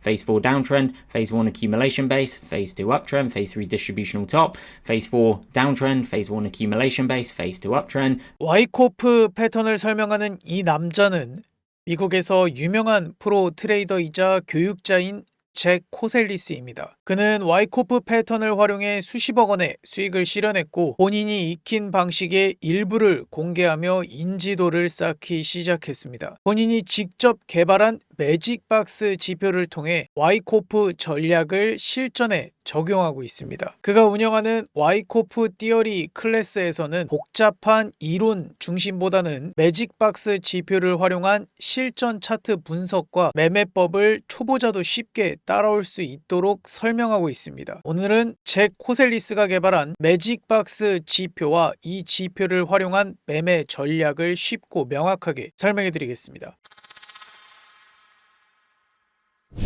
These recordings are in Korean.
phase 4 downtrend, phase 1 accumulation base, phase 2 uptrend, phase 3 distributional top, phase 4 downtrend, phase 1 accumulation base, phase 2 uptrend. 와이코프 패턴을 설명하는 이 남자는 미국에서 유명한 프로 트레이더이자 교육자인 잭 코셀리스입니다. 그는 와이코프 패턴을 활용해 수십억 원의 수익을 실현했고 본인이 익힌 방식의 일부를 공개하며 인지도를 쌓기 시작했습니다. 본인이 직접 개발한 매직박스 지표를 통해 와이코프 전략을 실전에 적용하고 있습니다. 그가 운영하는 와이코프 띠어리 클래스에서는 복잡한 이론 중심보다는 매직박스 지표를 활용한 실전 차트 분석과 매매법을 초보자도 쉽게 따라올 수 있도록 설명하고 있습니다. 오늘은 잭 코셀리스가 개발한 매직박스 지표와 이 지표를 활용한 매매 전략을 쉽고 명확하게 설명해 드리겠습니다.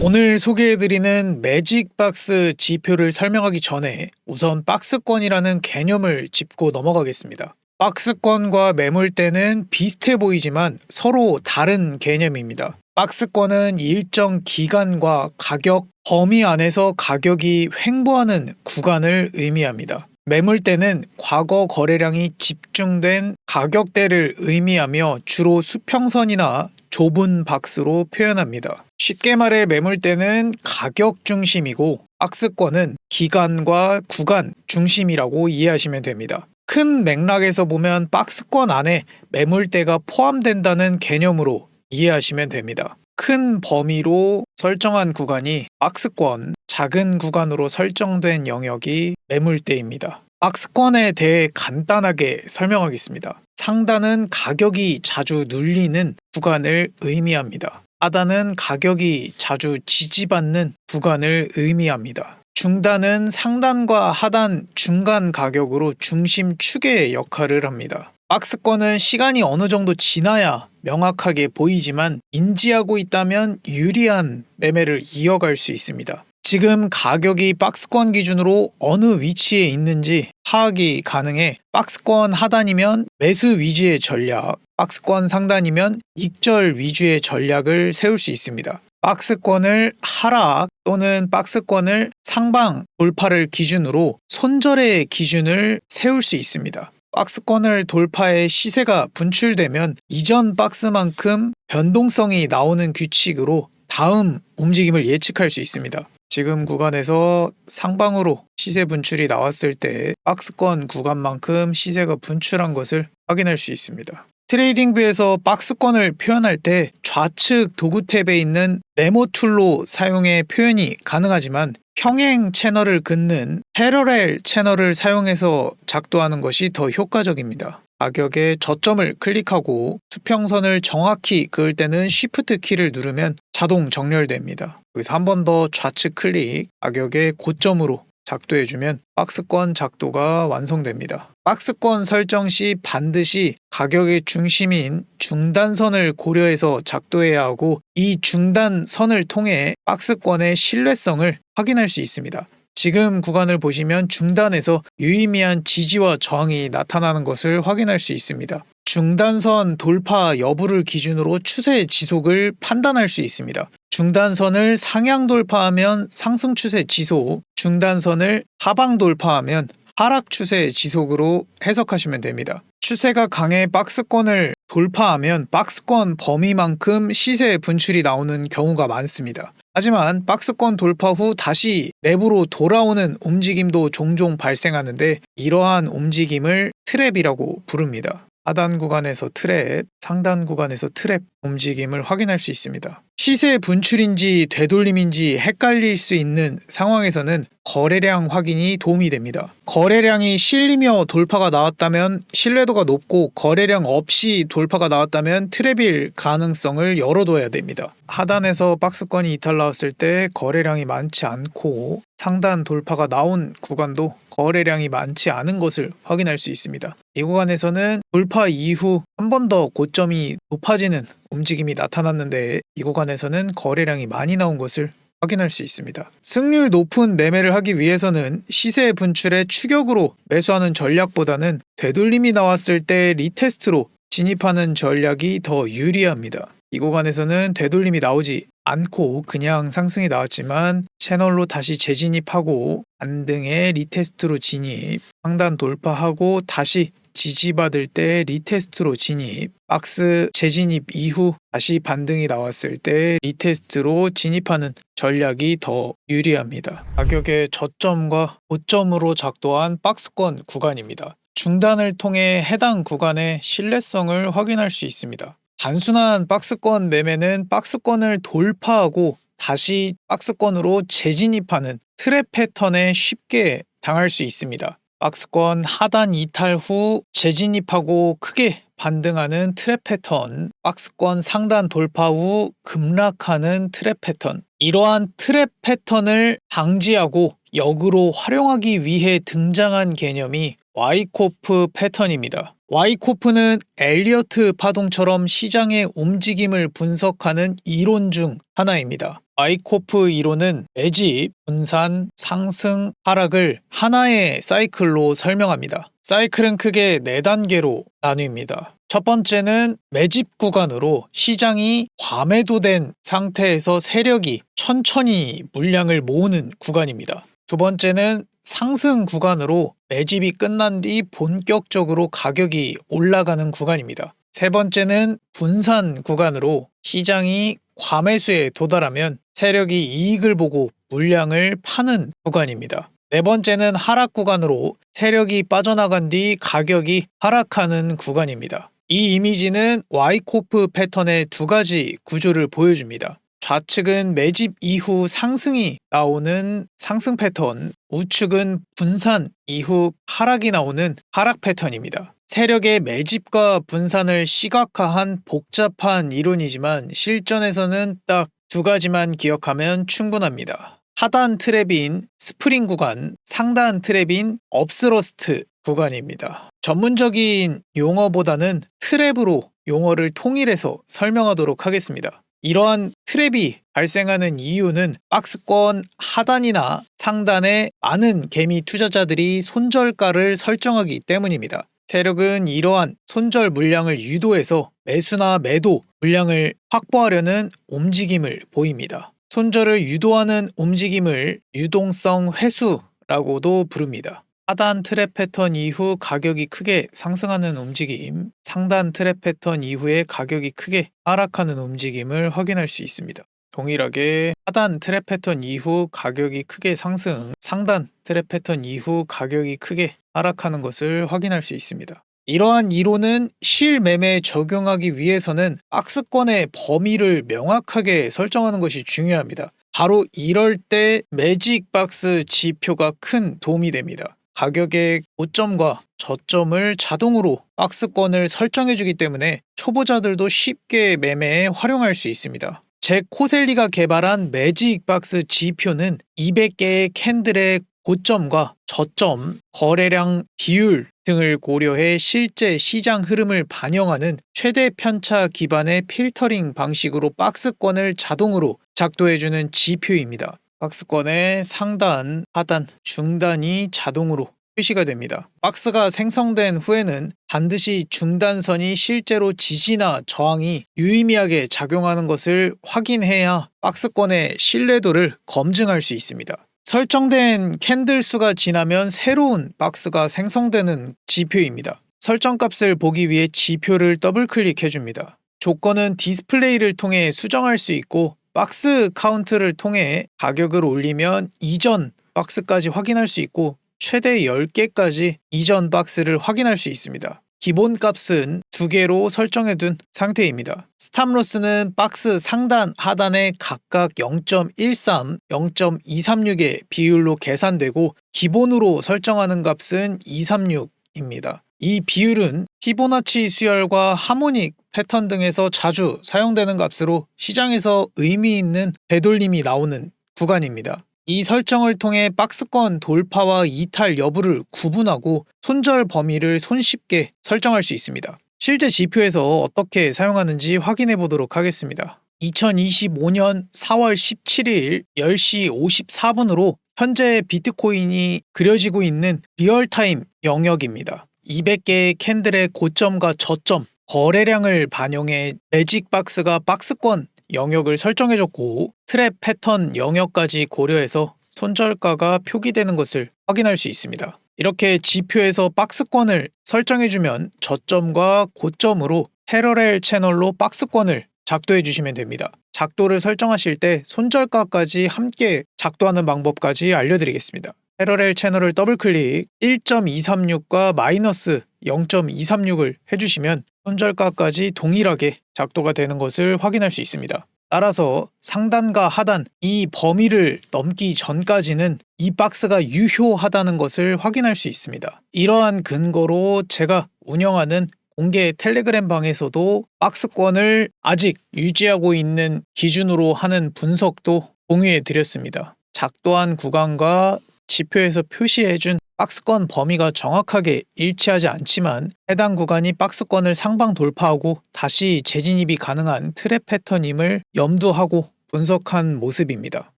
오늘 소개해드리는 매직박스 지표를 설명하기 전에 우선 박스권이라는 개념을 짚고 넘어가겠습니다. 박스권과 매물대는 비슷해 보이지만 서로 다른 개념입니다. 박스권은 일정 기간과 가격 범위 안에서 가격이 횡보하는 구간을 의미합니다. 매물대는 과거 거래량이 집중된 가격대를 의미하며 주로 수평선이나 좁은 박스로 표현합니다. 쉽게 말해 매물대는 가격 중심이고 박스권은 기간과 구간 중심이라고 이해하시면 됩니다. 큰 맥락에서 보면 박스권 안에 매물대가 포함된다는 개념으로 이해하시면 됩니다. 큰 범위로 설정한 구간이 박스권, 작은 구간으로 설정된 영역이 매물대입니다. 박스권에 대해 간단하게 설명하겠습니다. 상단은 가격이 자주 눌리는 구간을 의미합니다. 하단은 가격이 자주 지지받는 구간을 의미합니다. 중단은 상단과 하단 중간 가격으로 중심축의 역할을 합니다. 박스권은 시간이 어느 정도 지나야 명확하게 보이지만 인지하고 있다면 유리한 매매를 이어갈 수 있습니다. 지금 가격이 박스권 기준으로 어느 위치에 있는지 파악이 가능해 박스권 하단이면 매수 위주의 전략, 박스권 상단이면 익절 위주의 전략을 세울 수 있습니다. 박스권을 하락 또는 박스권을 상방 돌파를 기준으로 손절의 기준을 세울 수 있습니다. 박스권을 돌파해 시세가 분출되면 이전 박스만큼 변동성이 나오는 규칙으로 다음 움직임을 예측할 수 있습니다. 지금 구간에서 상방으로 시세 분출이 나왔을 때 박스권 구간만큼 시세가 분출한 것을 확인할 수 있습니다. 트레이딩뷰에서 박스권을 표현할 때 좌측 도구 탭에 있는 네모 툴로 사용해 표현이 가능하지만 평행 채널을 긋는 패러렐 채널을 사용해서 작도하는 것이 더 효과적입니다. 가격의 저점을 클릭하고 수평선을 정확히 그을 때는 Shift 키를 누르면 자동 정렬됩니다. 여기서 한 번 더 좌측 클릭, 가격의 고점으로 작도해주면 박스권 작도가 완성됩니다. 박스권 설정 시 반드시 가격의 중심인 중단선을 고려해서 작도해야 하고 이 중단선을 통해 박스권의 신뢰성을 확인할 수 있습니다. 지금 구간을 보시면 중단에서 유의미한 지지와 저항이 나타나는 것을 확인할 수 있습니다. 중단선 돌파 여부를 기준으로 추세 지속을 판단할 수 있습니다. 중단선을 상향 돌파하면 상승 추세 지속, 중단선을 하방 돌파하면 하락 추세 지속으로 해석하시면 됩니다. 추세가 강해 박스권을 돌파하면 박스권 범위만큼 시세 분출이 나오는 경우가 많습니다. 하지만 박스권 돌파 후 다시 내부로 돌아오는 움직임도 종종 발생하는데 이러한 움직임을 트랩이라고 부릅니다. 하단 구간에서 트랩, 상단 구간에서 트랩 움직임을 확인할 수 있습니다. 시세 분출인지 되돌림인지 헷갈릴 수 있는 상황에서는 거래량 확인이 도움이 됩니다. 거래량이 실리며 돌파가 나왔다면 신뢰도가 높고 거래량 없이 돌파가 나왔다면 트랩일 가능성을 열어둬야 됩니다. 하단에서 박스권이 이탈 나왔을 때 거래량이 많지 않고 상단 돌파가 나온 구간도 거래량이 많지 않은 것을 확인할 수 있습니다. 이 구간에서는 돌파 이후 한 번 더 고점이 높아지는 움직임이 나타났는데 이 구간에서는 거래량이 많이 나온 것을 확인할 수 있습니다. 승률 높은 매매를 하기 위해서는 시세 분출의 추격으로 매수하는 전략보다는 되돌림이 나왔을 때 리테스트로 진입하는 전략이 더 유리합니다. 이 구간에서는 되돌림이 나오지 않고 그냥 상승이 나왔지만 채널로 다시 재진입하고 반등에 리테스트로 진입, 상단 돌파하고 다시 지지받을 때 리테스트로 진입, 박스 재진입 이후 다시 반등이 나왔을 때 리테스트로 진입하는 전략이 더 유리합니다. 가격의 저점과 고점으로 작동한 박스권 구간입니다. 중단을 통해 해당 구간의 신뢰성을 확인할 수 있습니다. 단순한 박스권 매매는 박스권을 돌파하고 다시 박스권으로 재진입하는 트랩 패턴에 쉽게 당할 수 있습니다. 박스권 하단 이탈 후 재진입하고 크게 반등하는 트랩 패턴, 박스권 상단 돌파 후 급락하는 트랩 패턴. 이러한 트랩 패턴을 방지하고 역으로 활용하기 위해 등장한 개념이 와이코프 패턴입니다. 와이코프는 엘리어트 파동처럼 시장의 움직임을 분석하는 이론 중 하나입니다. 와이코프 이론은 매집, 분산, 상승, 하락을 하나의 사이클로 설명합니다. 사이클은 크게 4단계로 나뉩니다. 첫 번째는 매집 구간으로 시장이 과매도된 상태에서 세력이 천천히 물량을 모으는 구간입니다. 두 번째는 상승 구간으로 매집이 끝난 뒤 본격적으로 가격이 올라가는 구간입니다. 세 번째는 분산 구간으로 시장이 과매수에 도달하면 세력이 이익을 보고 물량을 파는 구간입니다. 네 번째는 하락 구간으로 세력이 빠져나간 뒤 가격이 하락하는 구간입니다. 이 이미지는 와이코프 패턴의 2가지 구조를 보여줍니다. 좌측은 매집 이후 상승이 나오는 상승 패턴, 우측은 분산 이후 하락이 나오는 하락 패턴입니다. 세력의 매집과 분산을 시각화한 복잡한 이론이지만 실전에서는 딱 2가지만 기억하면 충분합니다. 하단 트랩인 스프링 구간, 상단 트랩인 업스러스트 구간입니다. 전문적인 용어보다는 트랩으로 용어를 통일해서 설명하도록 하겠습니다. 이러한 트랩이 발생하는 이유는 박스권 하단이나 상단에 많은 개미 투자자들이 손절가를 설정하기 때문입니다. 세력은 이러한 손절 물량을 유도해서 매수나 매도 물량을 확보하려는 움직임을 보입니다. 손절을 유도하는 움직임을 유동성 회수라고도 부릅니다. 하단 트랩 패턴 이후 가격이 크게 상승하는 움직임, 상단 트랩 패턴 이후에 가격이 크게 하락하는 움직임을 확인할 수 있습니다. 동일하게 하단 트랩 패턴 이후 가격이 크게 상승, 상단 트랩 패턴 이후 가격이 크게 하락하는 것을 확인할 수 있습니다. 이러한 이론은 실매매에 적용하기 위해서는 박스권의 범위를 명확하게 설정하는 것이 중요합니다. 바로 이럴 때 매직 박스 지표가 큰 도움이 됩니다. 가격의 고점과 저점을 자동으로 박스권을 설정해주기 때문에 초보자들도 쉽게 매매에 활용할 수 있습니다. 잭 코셀리가 개발한 매직 박스 지표는 200개의 캔들의 고점과 저점, 거래량 비율 등을 고려해 실제 시장 흐름을 반영하는 최대 편차 기반의 필터링 방식으로 박스권을 자동으로 작동해주는 지표입니다. 박스권의 상단, 하단, 중단이 자동으로 표시가 됩니다. 박스가 생성된 후에는 반드시 중단선이 실제로 지지나 저항이 유의미하게 작용하는 것을 확인해야 박스권의 신뢰도를 검증할 수 있습니다. 설정된 캔들 수가 지나면 새로운 박스가 생성되는 지표입니다. 설정값을 보기 위해 지표를 더블 클릭해줍니다. 조건은 디스플레이를 통해 수정할 수 있고 박스 카운트를 통해 가격을 올리면 이전 박스까지 확인할 수 있고 최대 10개까지 이전 박스를 확인할 수 있습니다. 기본 값은 2개로 설정해둔 상태입니다. 스탑로스는 박스 상단, 하단에 각각 0.13, 0.236의 비율로 계산되고 기본으로 설정하는 값은 236입니다. 이 비율은 피보나치 수열과 하모닉 패턴 등에서 자주 사용되는 값으로 시장에서 의미 있는 되돌림이 나오는 구간입니다. 이 설정을 통해 박스권 돌파와 이탈 여부를 구분하고 손절 범위를 손쉽게 설정할 수 있습니다. 실제 지표에서 어떻게 사용하는지 확인해 보도록 하겠습니다. 2025년 4월 17일 10시 54분으로 현재 비트코인이 그려지고 있는 리얼타임 영역입니다. 200개의 캔들의 고점과 저점, 거래량을 반영해 매직 박스가 박스권 영역을 설정해줬고 트랩 패턴 영역까지 고려해서 손절가가 표기되는 것을 확인할 수 있습니다. 이렇게 지표에서 박스권을 설정해주면 저점과 고점으로 패러렐 채널로 박스권을 작도해 주시면 됩니다. 작도를 설정하실 때 손절가까지 함께 작도하는 방법까지 알려드리겠습니다. 패러렐 채널을 더블클릭 1.236과 마이너스 0.236을 해주시면 손절가까지 동일하게 작도가 되는 것을 확인할 수 있습니다. 따라서 상단과 하단 이 범위를 넘기 전까지는 이 박스가 유효하다는 것을 확인할 수 있습니다. 이러한 근거로 제가 운영하는 공개 텔레그램 방에서도 박스권을 아직 유지하고 있는 기준으로 하는 분석도 공유해 드렸습니다. 작도한 구간과 지표에서 표시해준 박스권 범위가 정확하게 일치하지 않지만 해당 구간이 박스권을 상방 돌파하고 다시 재진입이 가능한 트랩 패턴임을 염두하고 분석한 모습입니다.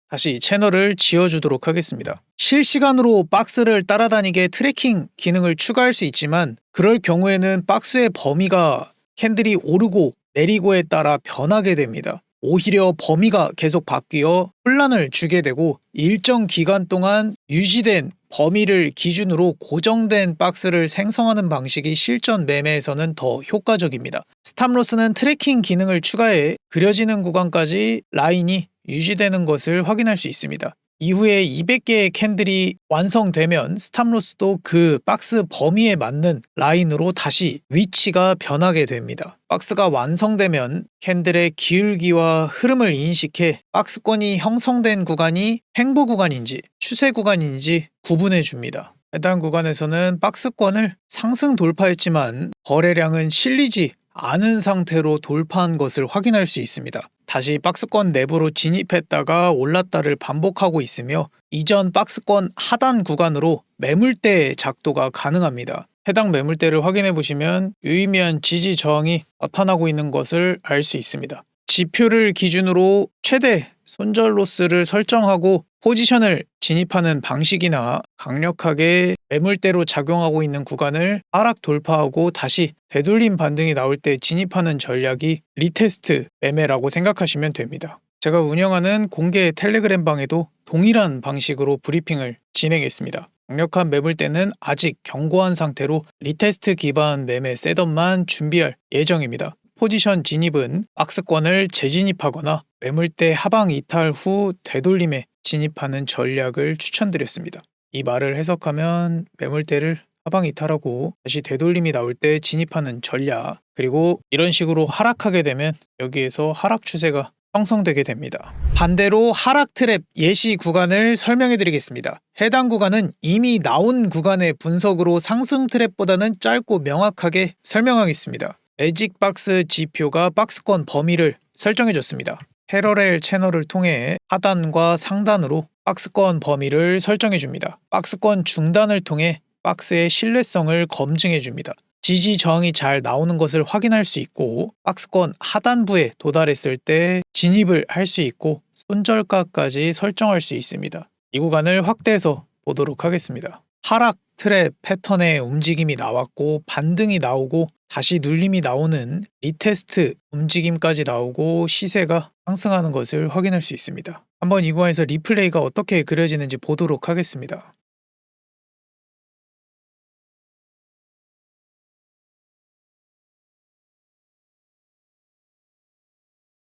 다시 채널을 지워주도록 하겠습니다. 실시간으로 박스를 따라다니게 트래킹 기능을 추가할 수 있지만 그럴 경우에는 박스의 범위가 캔들이 오르고 내리고에 따라 변하게 됩니다. 오히려 범위가 계속 바뀌어 혼란을 주게 되고 일정 기간 동안 유지된 범위를 기준으로 고정된 박스를 생성하는 방식이 실전 매매에서는 더 효과적입니다. 스탑로스는 트래킹 기능을 추가해 그려지는 구간까지 라인이 유지되는 것을 확인할 수 있습니다. 이후에 200개의 캔들이 완성되면 스탑로스도 그 박스 범위에 맞는 라인으로 다시 위치가 변하게 됩니다. 박스가 완성되면 캔들의 기울기와 흐름을 인식해 박스권이 형성된 구간이 횡보 구간인지 추세 구간인지 구분해 줍니다. 해당 구간에서는 박스권을 상승 돌파했지만 거래량은 실리지 않은 상태로 돌파한 것을 확인할 수 있습니다. 다시 박스권 내부로 진입했다가 올랐다를 반복하고 있으며 이전 박스권 하단 구간으로 매물대 작도가 가능합니다. 해당 매물대를 확인해 보시면 유의미한 지지 저항이 나타나고 있는 것을 알 수 있습니다. 지표를 기준으로 최대 손절 로스를 설정하고 포지션을 진입하는 방식이나 강력하게 매물대로 작용하고 있는 구간을 하락 돌파하고 다시 되돌림 반등이 나올 때 진입하는 전략이 리테스트 매매라고 생각하시면 됩니다. 제가 운영하는 공개 텔레그램 방에도 동일한 방식으로 브리핑을 진행했습니다. 강력한 매물대는 아직 견고한 상태로 리테스트 기반 매매 셋업만 준비할 예정입니다. 포지션 진입은 박스권을 재진입하거나 매물대 하방 이탈 후 되돌림에 진입하는 전략을 추천드렸습니다. 이 말을 해석하면 매물대를 하방 이탈하고 다시 되돌림이 나올 때 진입하는 전략, 그리고 이런 식으로 하락하게 되면 여기에서 하락 추세가 형성되게 됩니다. 반대로 하락 트랩 예시 구간을 설명해 드리겠습니다. 해당 구간은 이미 나온 구간의 분석으로 상승 트랩보다는 짧고 명확하게 설명하겠습니다. 매직박스 지표가 박스권 범위를 설정해 줬습니다. 패러렐 채널을 통해 하단과 상단으로 박스권 범위를 설정해 줍니다. 박스권 중단을 통해 박스의 신뢰성을 검증해 줍니다. 지지 저항이 잘 나오는 것을 확인할 수 있고 박스권 하단부에 도달했을 때 진입을 할 수 있고 손절가까지 설정할 수 있습니다. 이 구간을 확대해서 보도록 하겠습니다. 하락 트랩 패턴의 움직임이 나왔고 반등이 나오고 다시 눌림이 나오는 리테스트 움직임까지 나오고 시세가 상승하는 것을 확인할 수 있습니다. 한번 이 구간에서 리플레이가 어떻게 그려지는지 보도록 하겠습니다.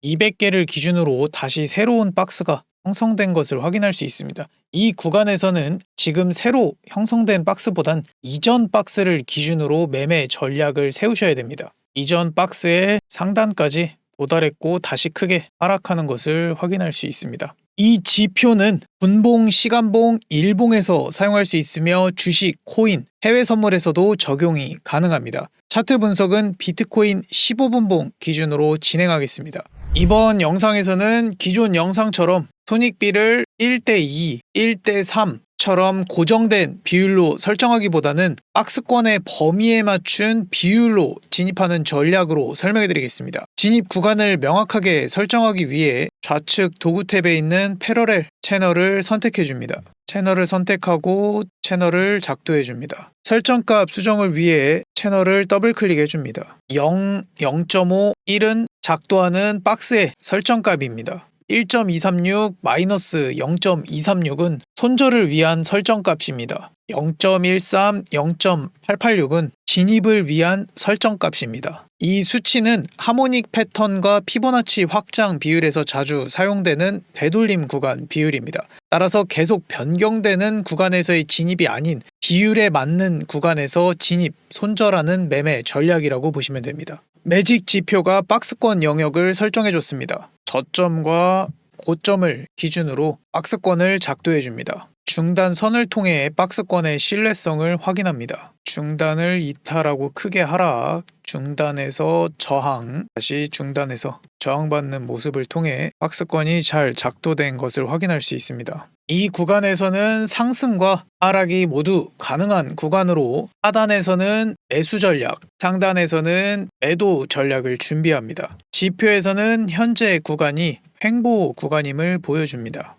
(200개를) 기준으로 다시 새로운 박스가 형성된 것을 확인할 수 있습니다. 이 구간에서는 지금 새로 형성된 박스보단 이전 박스를 기준으로 매매 전략을 세우셔야 됩니다. 이전 박스의 상단까지 도달했고 다시 크게 하락하는 것을 확인할 수 있습니다. 이 지표는 분봉, 시간봉, 일봉에서 사용할 수 있으며 주식, 코인, 해외 선물에서도 적용이 가능합니다. 차트 분석은 비트코인 15분봉 기준으로 진행하겠습니다. 이번 영상에서는 기존 영상처럼 손익비를 1:2, 1:3처럼 고정된 비율로 설정하기보다는 박스권의 범위에 맞춘 비율로 진입하는 전략으로 설명해 드리겠습니다. 진입 구간을 명확하게 설정하기 위해 좌측 도구 탭에 있는 패러렐 채널을 선택해 줍니다. 채널을 선택하고 채널을 작도해 줍니다. 설정값 수정을 위해 채널을 더블 클릭해 줍니다. 0, 0.5, 1은 작도하는 박스의 설정값입니다. 1.236 마이너스 0.236은 손절을 위한 설정값입니다. 0.13, 0.886은 진입을 위한 설정값입니다. 이 수치는 하모닉 패턴과 피보나치 확장 비율에서 자주 사용되는 되돌림 구간 비율입니다. 따라서 계속 변경되는 구간에서의 진입이 아닌 비율에 맞는 구간에서 진입, 손절하는 매매 전략이라고 보시면 됩니다. 매직 지표가 박스권 영역을 설정해줬습니다. 저점과 고점을 기준으로 박스권을 작도해 줍니다. 중단선을 통해 박스권의 신뢰성을 확인합니다. 중단을 이탈하고 크게 하락, 중단에서 저항, 다시 중단에서 저항받는 모습을 통해 박스권이 잘 작도된 것을 확인할 수 있습니다. 이 구간에서는 상승과 하락이 모두 가능한 구간으로 하단에서는 매수 전략, 상단에서는 매도 전략을 준비합니다. 지표에서는 현재 구간이 횡보 구간임을 보여줍니다.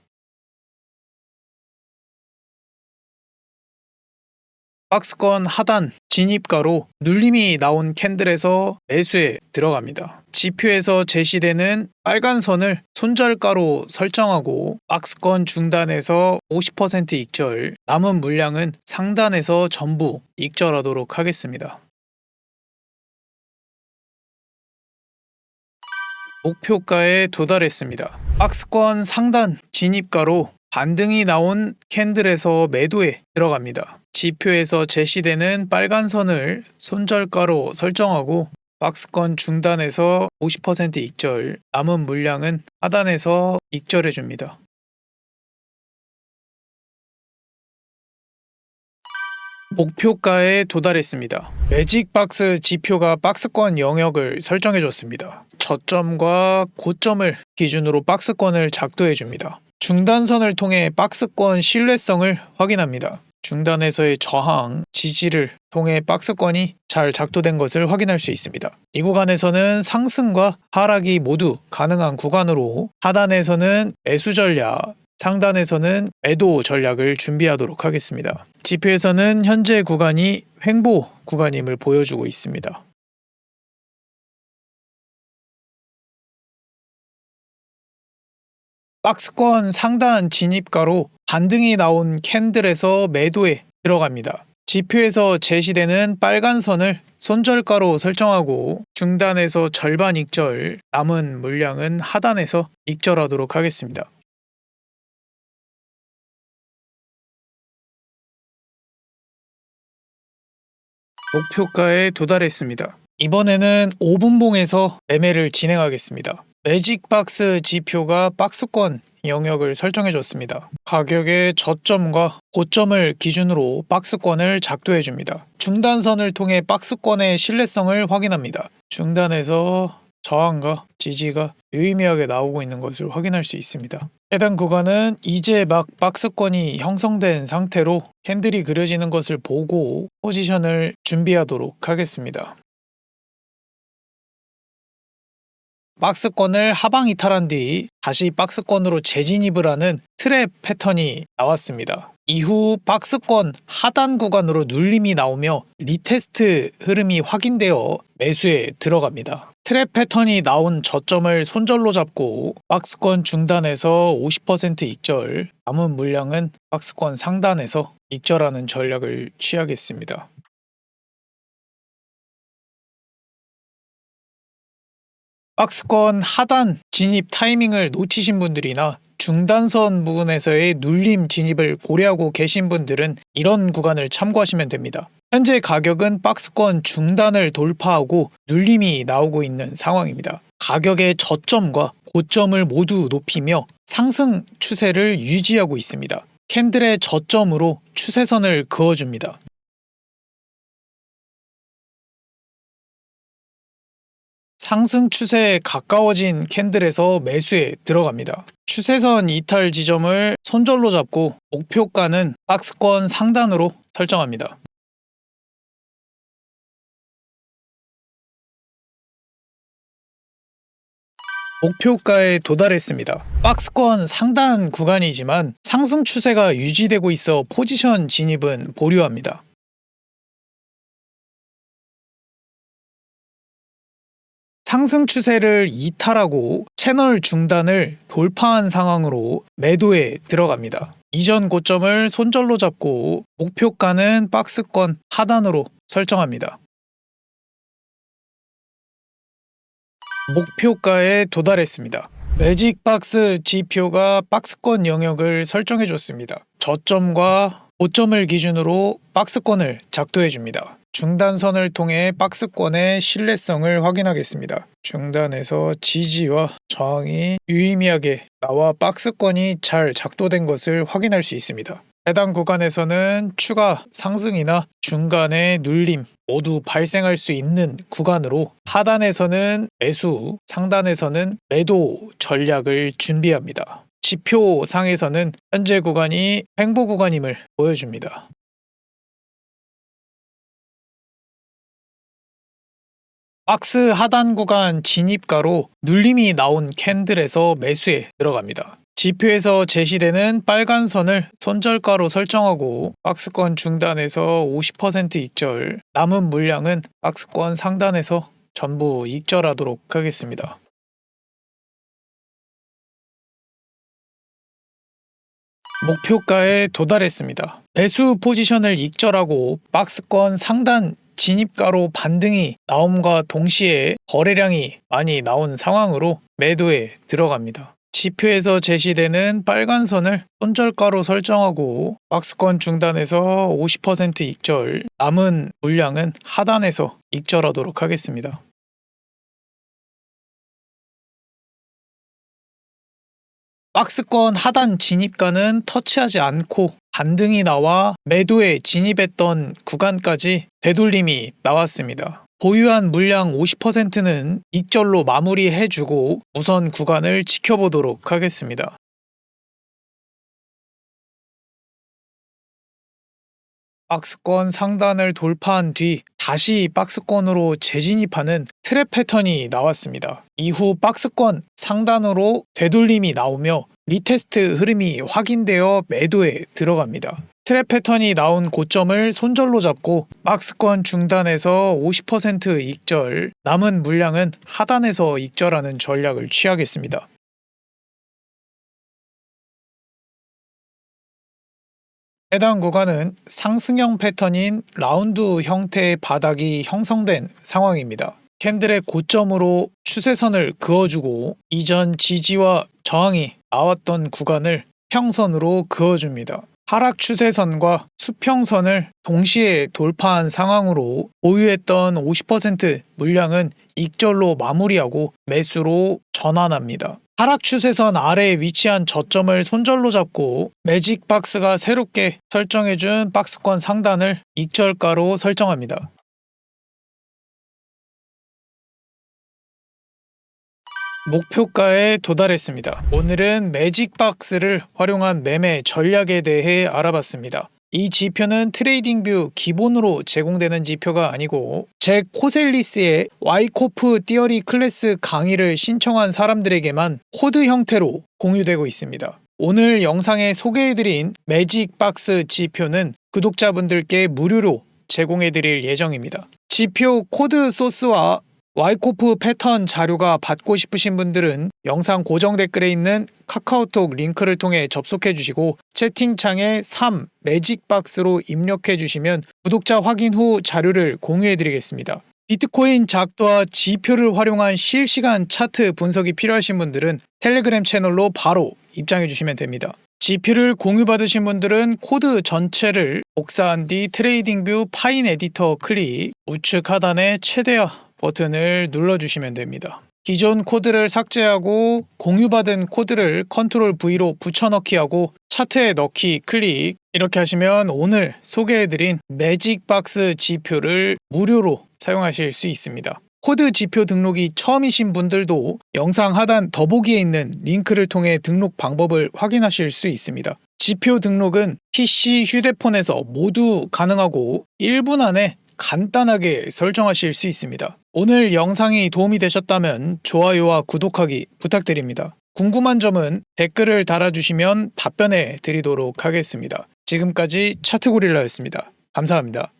박스권 하단 진입가로 눌림이 나온 캔들에서 매수에 들어갑니다. 지표에서 제시되는 빨간 선을 손절가로 설정하고 박스권 중단에서 50% 익절, 남은 물량은 상단에서 전부 익절하도록 하겠습니다. 목표가에 도달했습니다. 박스권 상단 진입가로 반등이 나온 캔들에서 매도에 들어갑니다. 지표에서 제시되는 빨간 선을 손절가로 설정하고 박스권 중단에서 50% 익절, 남은 물량은 하단에서 익절해 줍니다. 목표가에 도달했습니다. 매직박스 지표가 박스권 영역을 설정해 줬습니다. 저점과 고점을 기준으로 박스권을 작도해 줍니다. 중단선을 통해 박스권 신뢰성을 확인합니다. 중단에서의 저항, 지지를 통해 박스권이 잘 작도된 것을 확인할 수 있습니다. 이 구간에서는 상승과 하락이 모두 가능한 구간으로 하단에서는 매수 전략, 상단에서는 매도 전략을 준비하도록 하겠습니다. 지표에서는 현재 구간이 횡보 구간임을 보여주고 있습니다. 박스권 상단 진입가로 반등이 나온 캔들에서 매도에 들어갑니다. 지표에서 제시되는 빨간 선을 손절가로 설정하고 중단에서 절반 익절, 남은 물량은 하단에서 익절하도록 하겠습니다. 목표가에 도달했습니다. 이번에는 5분봉에서 매매를 진행하겠습니다. 매직박스 지표가 박스권 영역을 설정해 줬습니다. 가격의 저점과 고점을 기준으로 박스권을 작도해 줍니다. 중단선을 통해 박스권의 신뢰성을 확인합니다. 중단에서 저항과 지지가 유의미하게 나오고 있는 것을 확인할 수 있습니다. 해당 구간은 이제 막 박스권이 형성된 상태로 캔들이 그려지는 것을 보고 포지션을 준비하도록 하겠습니다. 박스권을 하방 이탈한 뒤 다시 박스권으로 재진입을 하는 트랩 패턴이 나왔습니다. 이후 박스권 하단 구간으로 눌림이 나오며 리테스트 흐름이 확인되어 매수에 들어갑니다. 트랩 패턴이 나온 저점을 손절로 잡고 박스권 중단에서 50% 익절, 남은 물량은 박스권 상단에서 익절하는 전략을 취하겠습니다. 박스권 하단 진입 타이밍을 놓치신 분들이나 중단선 부분에서의 눌림 진입을 고려하고 계신 분들은 이런 구간을 참고하시면 됩니다. 현재 가격은 박스권 중단을 돌파하고 눌림이 나오고 있는 상황입니다. 가격의 저점과 고점을 모두 높이며 상승 추세를 유지하고 있습니다. 캔들의 저점으로 추세선을 그어줍니다. 상승 추세에 가까워진 캔들에서 매수에 들어갑니다. 추세선 이탈 지점을 손절로 잡고 목표가는 박스권 상단으로 설정합니다. 목표가에 도달했습니다. 박스권 상단 구간이지만 상승 추세가 유지되고 있어 포지션 진입은 보류합니다. 상승 추세를 이탈하고 채널 중단을 돌파한 상황으로 매도에 들어갑니다. 이전 고점을 손절로 잡고 목표가는 박스권 하단으로 설정합니다. 목표가에 도달했습니다. 매직박스 지표가 박스권 영역을 설정해 줬습니다. 저점과 고점을 기준으로 박스권을 작도해 줍니다. 중단선을 통해 박스권의 신뢰성을 확인하겠습니다. 중단에서 지지와 저항이 유의미하게 나와 박스권이 잘 작도된 것을 확인할 수 있습니다. 해당 구간에서는 추가 상승이나 중간에 눌림 모두 발생할 수 있는 구간으로 하단에서는 매수, 상단에서는 매도 전략을 준비합니다. 지표상에서는 현재 구간이 횡보 구간임을 보여줍니다. 박스 하단 구간 진입가로 눌림이 나온 캔들에서 매수에 들어갑니다. 지표에서 제시되는 빨간 선을 손절가로 설정하고 박스권 중단에서 50% 익절, 남은 물량은 박스권 상단에서 전부 익절하도록 하겠습니다. 목표가에 도달했습니다. 매수 포지션을 익절하고 박스권 상단 진입가로 반등이 나옴과 동시에 거래량이 많이 나온 상황으로 매도에 들어갑니다. 지표에서 제시되는 빨간 선을 손절가로 설정하고 박스권 중단에서 50% 익절, 남은 물량은 하단에서 익절하도록 하겠습니다. 박스권 하단 진입가는 터치하지 않고 반등이 나와 매도에 진입했던 구간까지 되돌림이 나왔습니다. 보유한 물량 50%는 익절로 마무리해주고 우선 구간을 지켜보도록 하겠습니다. 박스권 상단을 돌파한 뒤 다시 박스권으로 재진입하는 트랩 패턴이 나왔습니다. 이후 박스권 상단으로 되돌림이 나오며 리테스트 흐름이 확인되어 매도에 들어갑니다. 트랩 패턴이 나온 고점을 손절로 잡고 박스권 중단에서 50% 익절, 남은 물량은 하단에서 익절하는 전략을 취하겠습니다. 해당 구간은 상승형 패턴인 라운드 형태의 바닥이 형성된 상황입니다. 캔들의 고점으로 추세선을 그어주고 이전 지지와 저항이 나왔던 구간을 평선으로 그어줍니다. 하락 추세선과 수평선을 동시에 돌파한 상황으로 보유했던 50% 물량은 익절로 마무리하고 매수로 전환합니다. 하락 추세선 아래에 위치한 저점을 손절로 잡고 매직박스가 새롭게 설정해준 박스권 상단을 익절가로 설정합니다. 목표가에 도달했습니다. 오늘은 매직박스를 활용한 매매 전략에 대해 알아봤습니다. 이 지표는 트레이딩뷰 기본으로 제공되는 지표가 아니고 잭 코셀리스의 와이코프 띠어리 클래스 강의를 신청한 사람들에게만 코드 형태로 공유되고 있습니다. 오늘 영상에 소개해드린 매직박스 지표는 구독자분들께 무료로 제공해드릴 예정입니다. 지표 코드 소스와 와이코프 패턴 자료가 받고 싶으신 분들은 영상 고정 댓글에 있는 카카오톡 링크를 통해 접속해 주시고 채팅창에 3 매직박스로 입력해 주시면 구독자 확인 후 자료를 공유해 드리겠습니다. 비트코인 작도와 지표를 활용한 실시간 차트 분석이 필요하신 분들은 텔레그램 채널로 바로 입장해 주시면 됩니다. 지표를 공유받으신 분들은 코드 전체를 복사한 뒤 트레이딩뷰 파인 에디터 클릭, 우측 하단의 최대화 버튼을 눌러주시면 됩니다. 기존 코드를 삭제하고 공유받은 코드를 컨트롤 V로 붙여넣기 하고 차트에 넣기 클릭, 이렇게 하시면 오늘 소개해드린 매직박스 지표를 무료로 사용하실 수 있습니다. 코드 지표 등록이 처음이신 분들도 영상 하단 더보기에 있는 링크를 통해 등록 방법을 확인하실 수 있습니다. 지표 등록은 PC, 휴대폰에서 모두 가능하고 1분 안에 간단하게 설정하실 수 있습니다. 오늘 영상이 도움이 되셨다면 좋아요와 구독하기 부탁드립니다. 궁금한 점은 댓글을 달아주시면 답변해 드리도록 하겠습니다. 지금까지 차트고릴라였습니다. 감사합니다.